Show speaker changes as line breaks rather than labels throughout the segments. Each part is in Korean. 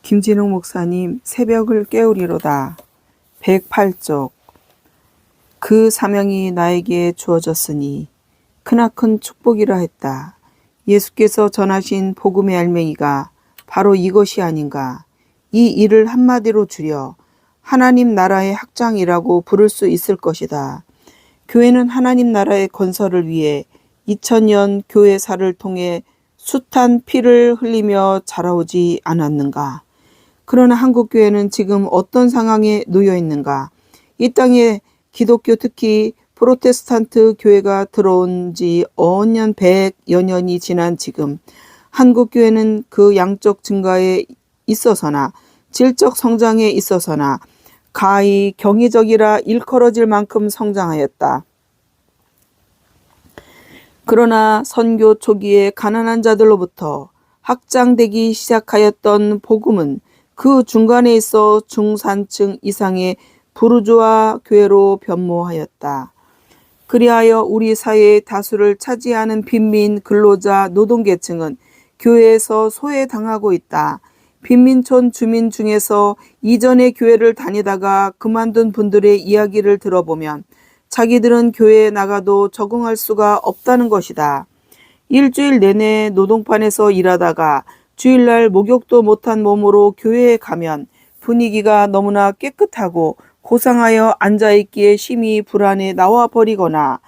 김진욱 목사님 새벽을 깨우리로다. 108쪽. 그 사명이 나에게 주어졌으니 크나큰 축복이라 했다. 예수께서 전하신 복음의 알맹이가 바로 이것이 아닌가. 이 일을 한마디로 줄여 하나님 나라의 확장이라고 부를 수 있을 것이다. 교회는 하나님 나라의 건설을 위해 2000년 교회사를 통해 숱한 피를 흘리며 자라오지 않았는가. 그러나 한국교회는 지금 어떤 상황에 놓여 있는가. 이 땅에 기독교 특히 프로테스탄트 교회가 들어온 지 어년 100여 년이 지난 지금 한국교회는 그 양적 증가에 있어서나 질적 성장에 있어서나 가히 경이적이라 일컬어질 만큼 성장하였다. 그러나 선교 초기에 가난한 자들로부터 확장되기 시작하였던 복음은 그 중간에 있어 중산층 이상의 부르주아 교회로 변모하였다. 그리하여 우리 사회의 다수를 차지하는 빈민, 근로자, 노동계층은 교회에서 소외당하고 있다. 빈민촌 주민 중에서 이전에 교회를 다니다가 그만둔 분들의 이야기를 들어보면 자기들은 교회에 나가도 적응할 수가 없다는 것이다. 일주일 내내 노동판에서 일하다가 주일날 목욕도 못한 몸으로 교회에 가면 분위기가 너무나 깨끗하고 고상하여 앉아있기에 심히 불안해 나와버리거나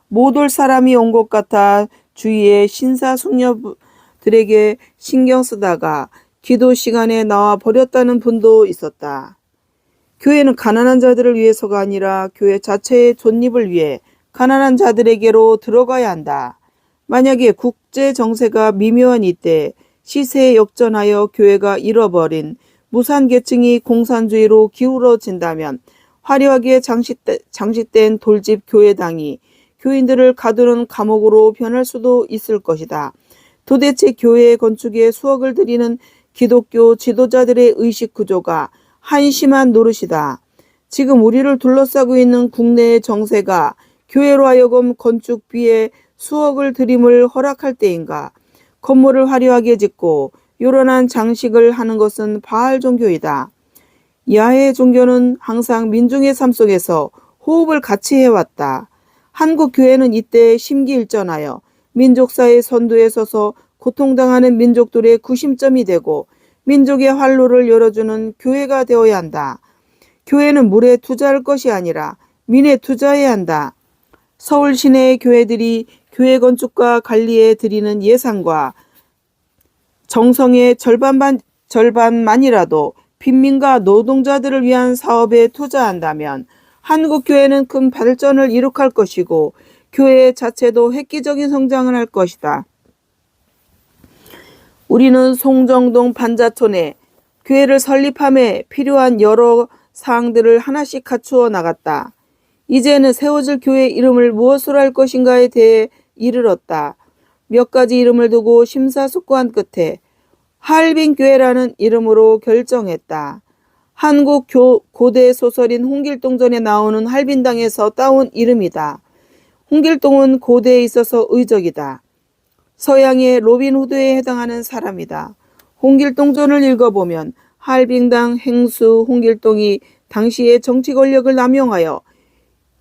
못 올 사람이 온 것 같아 주위의 신사숙녀들에게 신경 쓰다가 기도 시간에 나와 버렸다는 분도 있었다. 교회는 가난한 자들을 위해서가 아니라 교회 자체의 존립을 위해 가난한 자들에게로 들어가야 한다. 만약에 국제 정세가 미묘한 이때 시세에 역전하여 교회가 잃어버린 무산계층이 공산주의로 기울어진다면 화려하게 장식된 돌집 교회당이 교인들을 가두는 감옥으로 변할 수도 있을 것이다. 도대체 교회 건축에 수억을 들이는 기독교 지도자들의 의식 구조가 한심한 노릇이다. 지금 우리를 둘러싸고 있는 국내의 정세가 교회로 하여금 건축비에 수억을 들임을 허락할 때인가. 건물을 화려하게 짓고 요란한 장식을 하는 것은 바알 종교이다. 야훼 종교는 항상 민중의 삶 속에서 호흡을 같이 해왔다. 한국 교회는 이때 심기일전하여 민족사의 선두에 서서 고통당하는 민족들의 구심점이 되고 민족의 활로를 열어주는 교회가 되어야 한다. 교회는 물에 투자할 것이 아니라 민에 투자해야 한다. 서울 시내의 교회들이 교회 건축과 관리에 들이는 예산과 정성의 절반만이라도 빈민과 노동자들을 위한 사업에 투자한다면 한국 교회는 큰 발전을 이룩할 것이고 교회 자체도 획기적인 성장을 할 것이다. 우리는 송정동 반자촌에 교회를 설립함에 필요한 여러 사항들을 하나씩 갖추어 나갔다. 이제는 세워질 교회 이름을 무엇으로 할 것인가에 대해 이르렀다. 몇 가지 이름을 두고 심사숙고한 끝에 하얼빈교회라는 이름으로 결정했다. 한국 고대 소설인 홍길동전에 나오는 할빈당에서 따온 이름이다. 홍길동은 고대에 있어서 의적이다. 서양의 로빈 후드에 해당하는 사람이다. 홍길동전을 읽어보면 할빈당 행수 홍길동이 당시의 정치 권력을 남용하여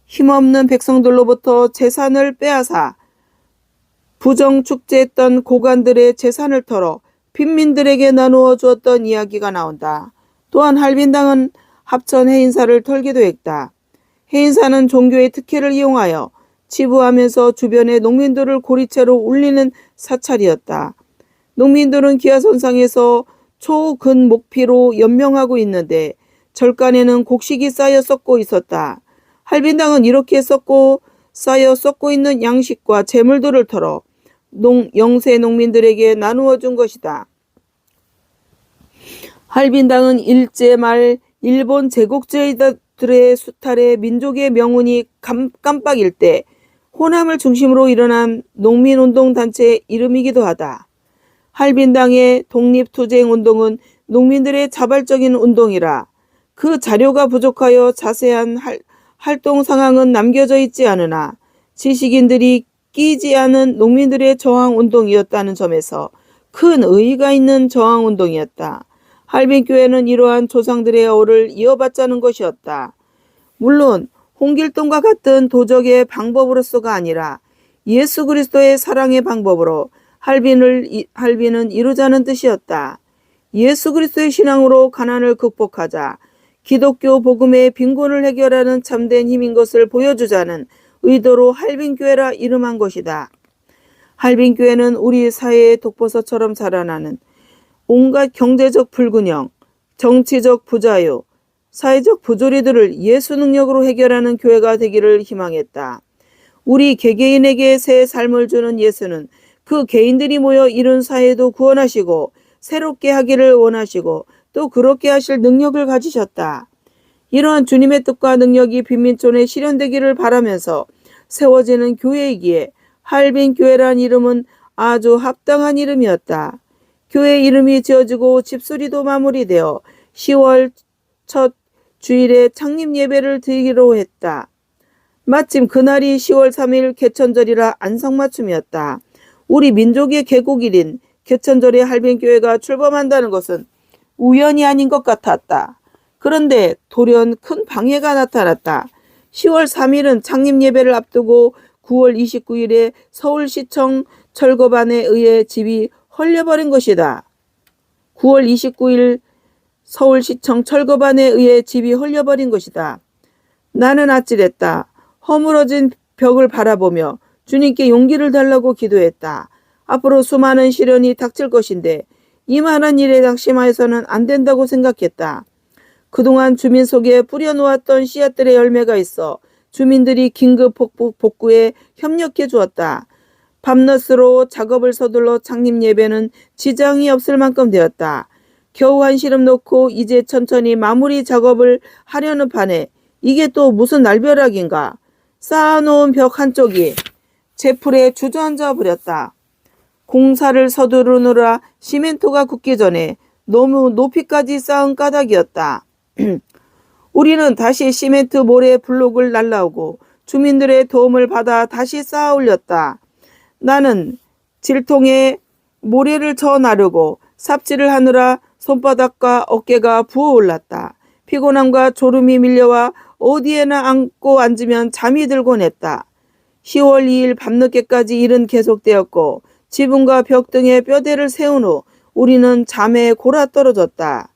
힘없는 백성들로부터 재산을 빼앗아 부정축제했던 고관들의 재산을 털어 빈민들에게 나누어 주었던 이야기가 나온다. 또한 할빈당은 합천 해인사를 털기도 했다. 해인사는 종교의 특혜를 이용하여 치부하면서 주변의 농민들을 고리채로 울리는 사찰이었다. 농민들은 기아선상에서 초근목피로 연명하고 있는데 절간에는 곡식이 쌓여 썩고 있었다. 할빈당은 이렇게 쌓여 썩고 있는 양식과 재물들을 털어 영세 농민들에게 나누어 준 것이다. 할빈당은 일제 말 일본 제국주의자들의 수탈에 민족의 명운이 깜빡일 때 호남을 중심으로 일어난 농민운동단체의 이름이기도 하다. 할빈당의 독립투쟁운동은 농민들의 자발적인 운동이라 그 자료가 부족하여 자세한 활동 상황은 남겨져 있지 않으나 지식인들이 끼지 않은 농민들의 저항운동이었다는 점에서 큰 의의가 있는 저항운동이었다. 할빈교회는 이러한 조상들의 어를 이어받자는 것이었다. 물론 홍길동과 같은 도적의 방법으로서가 아니라 예수 그리스도의 사랑의 방법으로 할빈은 이루자는 뜻이었다. 예수 그리스도의 신앙으로 가난을 극복하자 기독교 복음의 빈곤을 해결하는 참된 힘인 것을 보여주자는 의도로 할빈교회라 이름한 것이다. 할빈교회는 우리 사회의 독버섯처럼 자라나는 온갖 경제적 불균형, 정치적 부자유, 사회적 부조리들을 예수 능력으로 해결하는 교회가 되기를 희망했다. 우리 개개인에게 새 삶을 주는 예수는 그 개인들이 모여 이룬 사회도 구원하시고 새롭게 하기를 원하시고 또 그렇게 하실 능력을 가지셨다. 이러한 주님의 뜻과 능력이 빈민촌에 실현되기를 바라면서 세워지는 교회이기에 할빈교회란 이름은 아주 합당한 이름이었다. 교회 이름이 지어지고 집수리도 마무리되어 10월 첫 주일에 창립 예배를 드리기로 했다. 마침 그날이 10월 3일 개천절이라 안성맞춤이었다. 우리 민족의 개국일인 개천절에 할빈교회가 출범한다는 것은 우연이 아닌 것 같았다. 그런데 돌연 큰 방해가 나타났다. 10월 3일은 창립 예배를 앞두고 9월 29일에 서울시청 철거반에 의해 집이 헐려버린 것이다. 9월 29일 서울시청 철거반에 의해 집이 헐려버린 것이다. 나는 아찔했다. 허물어진 벽을 바라보며 주님께 용기를 달라고 기도했다. 앞으로 수많은 시련이 닥칠 것인데 이만한 일에 낙심하여서는 안 된다고 생각했다. 그동안 주민 속에 뿌려놓았던 씨앗들의 열매가 있어 주민들이 긴급 복구에 협력해 주었다. 밤낮으로 작업을 서둘러 창립 예배는 지장이 없을 만큼 되었다. 겨우 한시름 놓고 이제 천천히 마무리 작업을 하려는 판에 이게 또 무슨 날벼락인가. 쌓아놓은 벽 한쪽이 제풀에 주저앉아 버렸다. 공사를 서두르느라 시멘트가 굳기 전에 너무 높이까지 쌓은 까닭이었다. 우리는 다시 시멘트 모래 블록을 날라오고 주민들의 도움을 받아 다시 쌓아 올렸다. 나는 질통에 모래를 쳐 나르고 삽질을 하느라 손바닥과 어깨가 부어올랐다. 피곤함과 졸음이 밀려와 어디에나 앉고 앉으면 잠이 들곤 했다. 10월 2일 밤늦게까지 일은 계속되었고 지붕과 벽 등에 뼈대를 세운 후 우리는 잠에 골아떨어졌다.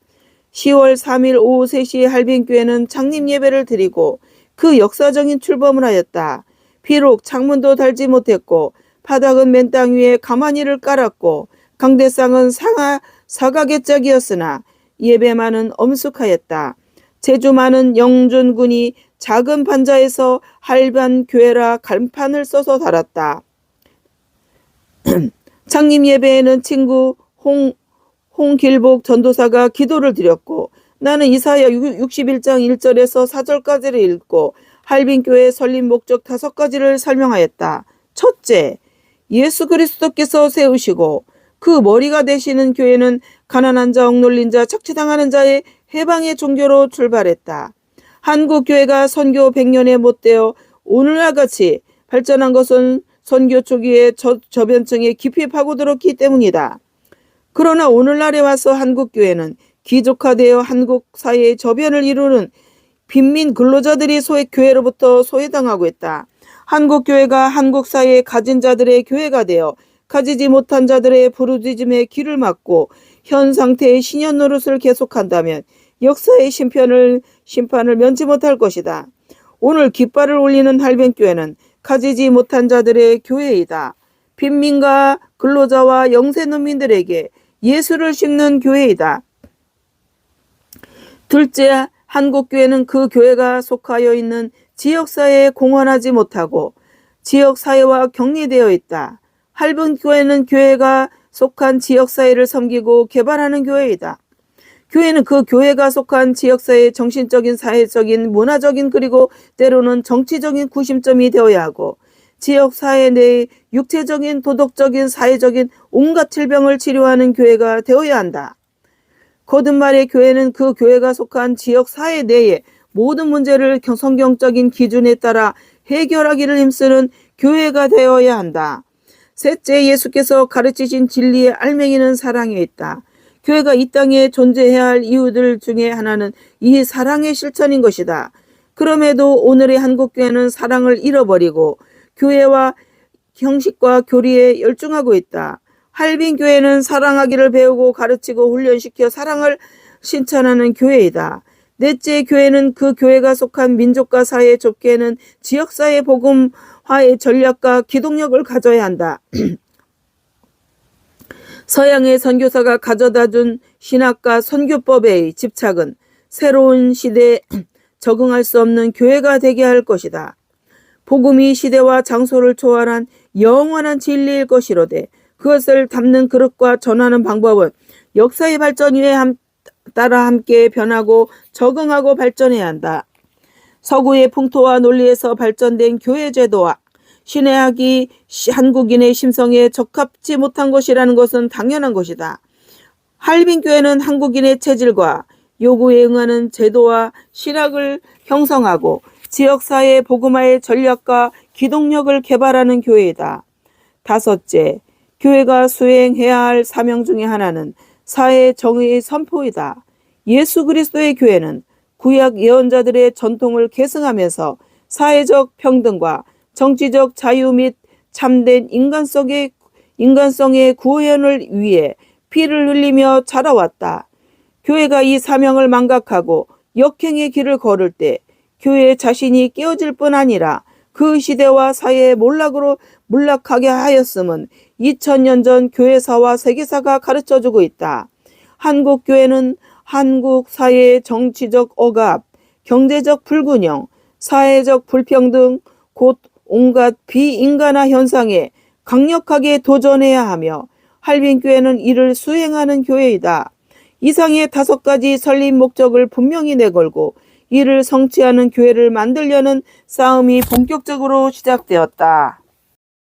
10월 3일 오후 3시에 할빈교회는 창립 예배를 드리고 그 역사적인 출범을 하였다. 비록 창문도 달지 못했고 바닥은 맨 땅 위에 가마니를 깔았고 강대상은 사각의 짝이었으나 예배만은 엄숙하였다. 제주 많은 영준군이 작은 반자에서 할반교회라 간판을 써서 달았다. 창립 예배에는 친구 홍길복 전도사가 기도를 드렸고 나는 이사야 61장 1절에서 4절까지를 읽고 할빈교회 설립 목적 5가지를 설명하였다. 첫째, 예수 그리스도께서 세우시고 그 머리가 되시는 교회는 가난한 자, 억눌린 자, 착취당하는 자의 해방의 종교로 출발했다. 한국 교회가 선교 100년에 못되어 오늘날 같이 발전한 것은 선교 초기에 저변층에 깊이 파고들었기 때문이다. 그러나 오늘날에 와서 한국 교회는 기족화되어 한국 사회의 저변을 이루는 빈민 근로자들이 교회로부터 소외당하고 있다. 한국 교회가 한국 사회의 가진 자들의 교회가 되어 가지지 못한 자들의 부르짖음에 귀를 막고 현 상태의 신현 노릇을 계속한다면 역사의 심판을 면치 못할 것이다. 오늘 깃발을 올리는 할빈교회는 가지지 못한 자들의 교회이다. 빈민과 근로자와 영세농민들에게 예수를 심는 교회이다. 둘째, 한국교회는 그 교회가 속하여 있는 지역사회에 공헌하지 못하고 지역사회와 격리되어 있다. 할빈교회는 교회가 속한 지역사회를 섬기고 개발하는 교회이다. 교회는 그 교회가 속한 지역사회의 정신적인, 사회적인, 문화적인 그리고 때로는 정치적인 구심점이 되어야 하고 지역사회 내의 육체적인, 도덕적인, 사회적인 온갖 질병을 치료하는 교회가 되어야 한다. 거듭 말해 교회는 그 교회가 속한 지역사회 내의 모든 문제를 성경적인 기준에 따라 해결하기를 힘쓰는 교회가 되어야 한다. 셋째, 예수께서 가르치신 진리의 알맹이는 사랑에 있다. 교회가 이 땅에 존재해야 할 이유들 중에 하나는 이 사랑의 실천인 것이다. 그럼에도 오늘의 한국교회는 사랑을 잃어버리고 교회와 형식과 교리에 열중하고 있다. 할빈교회는 사랑하기를 배우고 가르치고 훈련시켜 사랑을 실천하는 교회이다. 넷째, 교회는 그 교회가 속한 민족과 사회의 좁게는 지역사회 복음화의 전략과 기동력을 가져야 한다. 서양의 선교사가 가져다준 신학과 선교법의 집착은 새로운 시대에 적응할 수 없는 교회가 되게 할 것이다. 복음이 시대와 장소를 초월한 영원한 진리일 것이로되 그것을 담는 그릇과 전하는 방법은 역사의 발전 위에 따라 함께 변하고 적응하고 발전해야 한다. 서구의 풍토와 논리에서 발전된 교회 제도와 신뢰하기 한국인의 심성에 적합지 못한 것이라는 것은 당연한 것이다. 할빈교회는 한국인의 체질과 요구에 응하는 제도와 신학을 형성하고 지역사회 복음화의 전략과 기동력을 개발하는 교회이다. 다섯째, 교회가 수행해야 할 사명 중에 하나는 사회 정의의 선포이다. 예수 그리스도의 교회는 구약 예언자들의 전통을 계승하면서 사회적 평등과 정치적 자유 및 참된 인간성의 구현을 위해 피를 흘리며 자라왔다. 교회가 이 사명을 망각하고 역행의 길을 걸을 때 교회 자신이 깨어질 뿐 아니라 그 시대와 사회의 몰락하게 하였음은 2000년 전 교회사와 세계사가 가르쳐주고 있다. 한국 교회는 한국 사회의 정치적 억압, 경제적 불균형, 사회적 불평등, 곧 온갖 비인간화 현상에 강력하게 도전해야 하며 할빈교회는 이를 수행하는 교회이다. 이상의 5가지 설립 목적을 분명히 내걸고 이를 성취하는 교회를 만들려는 싸움이 본격적으로 시작되었다.